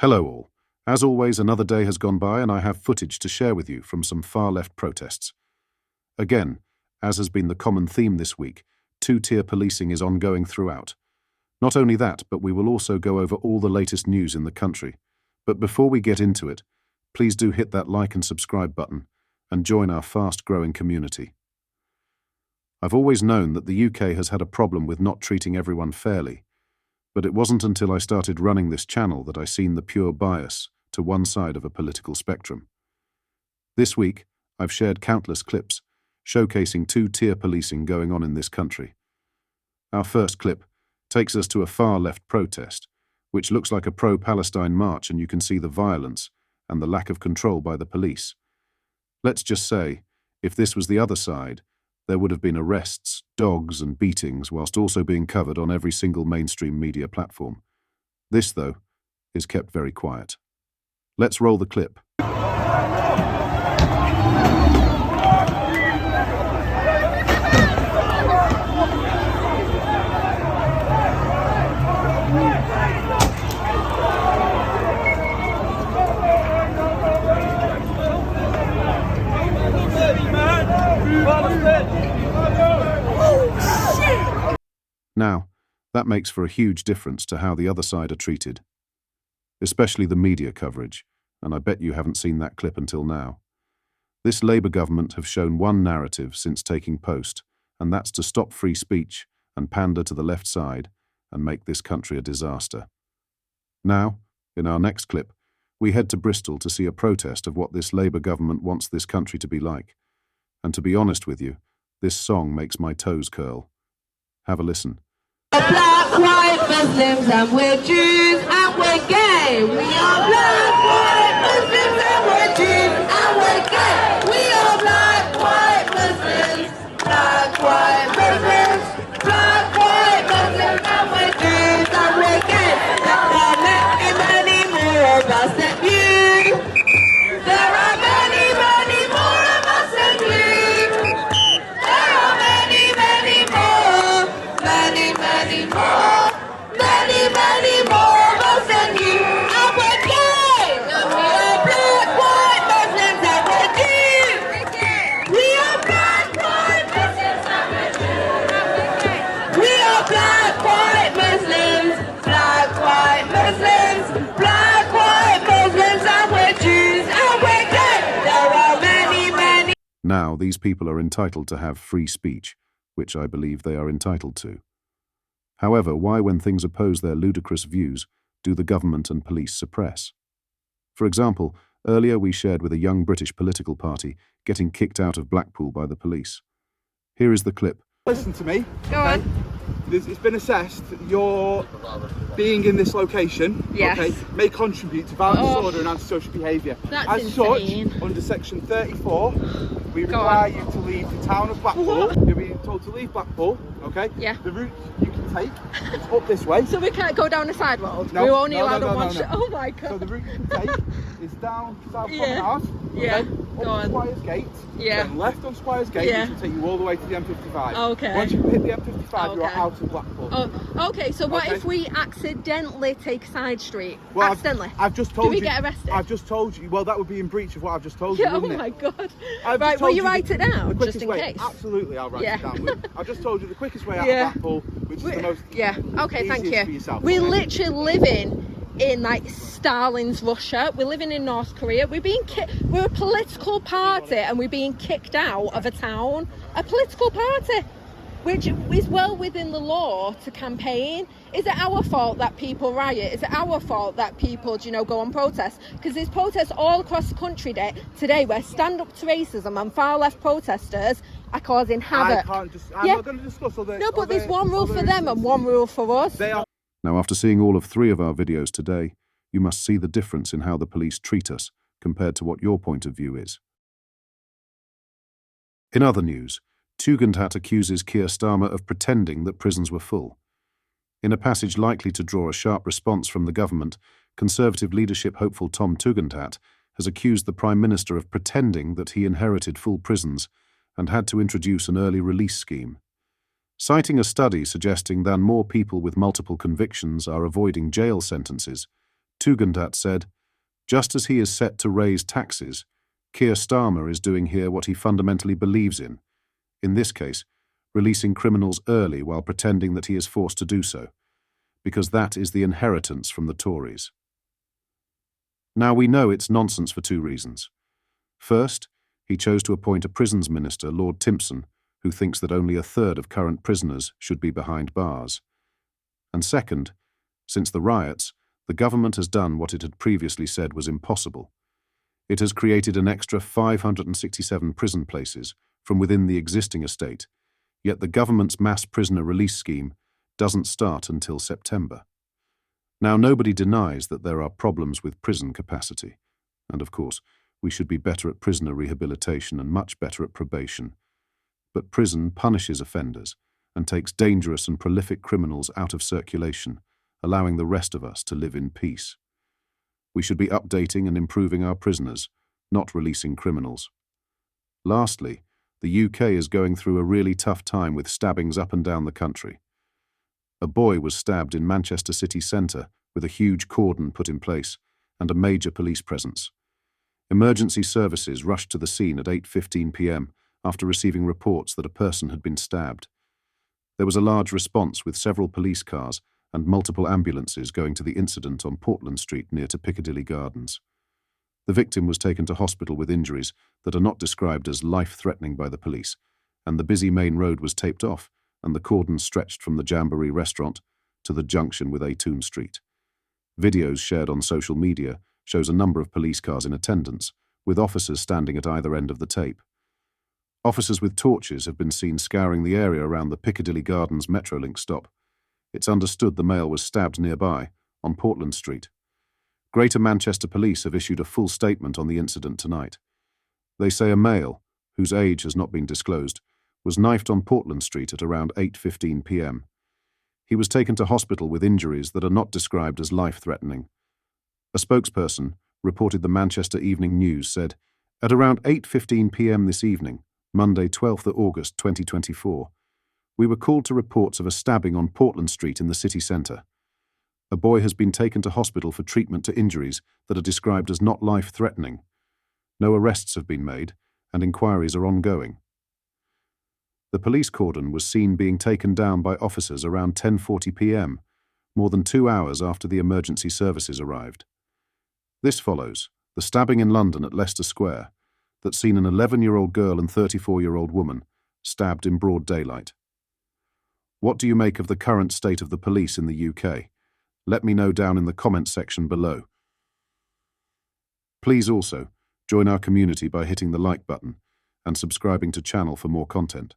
Hello all. As always, another day has gone by and I have footage to share with you from some far-left protests. Again, as has been the common theme this week, two-tier policing is ongoing throughout. Not only that, but we will also go over all the latest news in the country. But before we get into it, please do hit that like and subscribe button and join our fast-growing community. I've always known that the UK has had a problem with not treating everyone fairly, but it wasn't until I started running this channel that I seen the pure bias to one side of a political spectrum. This week, I've shared countless clips showcasing two-tier policing going on in this country. Our first clip takes us to a far-left protest, which looks like a pro-Palestine march, and you can see the violence and the lack of control by the police. Let's just say, if this was the other side, there would have been arrests, dogs and beatings, whilst also being covered on every single mainstream media platform. This, though, is kept very quiet. Let's roll the clip. Now, that makes for a huge difference to how the other side are treated, especially the media coverage, and I bet you haven't seen that clip until now. This Labour government have shown one narrative since taking post, and that's to stop free speech and pander to the left side and make this country a disaster. Now, in our next clip, we head to Bristol to see a protest of what this Labour government wants this country to be like. And to be honest with you, this song makes my toes curl. Have a listen. We're black, white, Muslims, and we're Jews, and we're gay. We are black, white, Muslims, and we're Jews, and we're gay. We are black, white, Muslims, black, white, Muslims, black, white, Muslims, and we're Jews, and we're gay. There are many, many more of us than you. There are many, many more of us than you. There are many, many more, many, many more, many, many more of us than you. And we're gay, and we are black, white, Muslims, and we're Jews. We are black, white, Muslims, and we're Jews. We are black, white, Muslims, black, white, Muslims, black, white, Muslims, and we're Jews, and we're gay. There are many, many. Now, these people are entitled to have free speech, which I believe they are entitled to. However, why, when things oppose their ludicrous views, do the government and police suppress? For example, earlier we shared with a young British political party getting kicked out of Blackpool by the police. Here is the clip. Listen to me. Go on. It's been assessed that your being in this location, Yes. okay, may contribute to violent disorder and antisocial behaviour. That's As insane. such, under section 34, we Go require on. you to leave the town of Blackpool. What? You're being told to leave Blackpool, okay? Yeah. The route you can take is up this way. So we can't go down the side road? No, We're only no, allowed no, on no, one no. shot. Oh my god. So the route you can take is down South Yeah. Promenade, Yeah. okay, Go up on. Squires Gate, Yeah. then left on Squires Gate, Yeah. which will take you all the way to the M55. Okay. Once you hit the M55, you're Okay. out of Blackpool. Oh, okay, so what Okay. if we accidentally take side street? Well, accidentally? I've just told Do we you. get arrested? I've just told you. Well, that would be in breach of what I've just told Yeah, you, oh wouldn't my it? god. I've Right, just will told you write it the down, quickest just in way. case? Absolutely, I'll write Yeah. it down. I've just told you the quickest way out Yeah. of Blackpool, which is the most Yeah, okay, thank easiest for you. yourself. We're okay? literally living in like Stalin's Russia. We're living in North Korea. We're a political party and we're being kicked out of a town. A political party, which is well within the law to campaign. Is it our fault that people riot? Is it our fault that people, go on protests? Because there's protests all across the country today where stand up to racism and far left protesters are causing havoc. I'm not going to discuss all the. No, but there's one rule for them and one rule for us. They are. Now, after seeing all of 3 of our videos today, you must see the difference in how the police treat us compared to what your point of view is. In other news, Tugendhat accuses Keir Starmer of pretending that prisons were full. In a passage likely to draw a sharp response from the government, Conservative leadership hopeful Tom Tugendhat has accused the Prime Minister of pretending that he inherited full prisons and had to introduce an early release scheme. Citing a study suggesting that more people with multiple convictions are avoiding jail sentences, Tugendhat said, "Just as he is set to raise taxes, Keir Starmer is doing here what he fundamentally believes in this case, releasing criminals early while pretending that he is forced to do so, because that is the inheritance from the Tories." Now we know it's nonsense for two reasons. First, he chose to appoint a prisons minister, Lord Timpson, who thinks that only a third of current prisoners should be behind bars. And second, since the riots, the government has done what it had previously said was impossible. It has created an extra 567 prison places from within the existing estate, yet the government's mass prisoner release scheme doesn't start until September. Now, nobody denies that there are problems with prison capacity, and of course, we should be better at prisoner rehabilitation and much better at probation. But prison punishes offenders and takes dangerous and prolific criminals out of circulation, allowing the rest of us to live in peace. We should be updating and improving our prisoners, not releasing criminals. Lastly, the UK is going through a really tough time with stabbings up and down the country. A boy was stabbed in Manchester city centre with a huge cordon put in place and a major police presence. Emergency services rushed to the scene at 8:15 p.m. after receiving reports that a person had been stabbed. There was a large response with several police cars and multiple ambulances going to the incident on Portland Street near to Piccadilly Gardens. The victim was taken to hospital with injuries that are not described as life-threatening by the police, and the busy main road was taped off and the cordon stretched from the Jamboree restaurant to the junction with Aytoun Street. Videos shared on social media shows a number of police cars in attendance, with officers standing at either end of the tape. Officers with torches have been seen scouring the area around the Piccadilly Gardens Metrolink stop. It's understood the male was stabbed nearby, on Portland Street. Greater Manchester Police have issued a full statement on the incident tonight. They say a male, whose age has not been disclosed, was knifed on Portland Street at around 8:15 p.m. He was taken to hospital with injuries that are not described as life-threatening. A spokesperson reported the Manchester Evening News said, "At around 8:15 p.m. this evening, Monday 12th of August 2024, we were called to reports of a stabbing on Portland Street in the city centre. A boy has been taken to hospital for treatment to injuries that are described as not life-threatening. No arrests have been made, and inquiries are ongoing." The police cordon was seen being taken down by officers around 10:40 p.m., more than 2 hours after the emergency services arrived. This follows the stabbing in London at Leicester Square that seen an 11-year-old girl and 34-year-old woman stabbed in broad daylight. What do you make of the current state of the police in the UK? Let me know down in the comments section below. Please also join our community by hitting the like button and subscribing to channel for more content.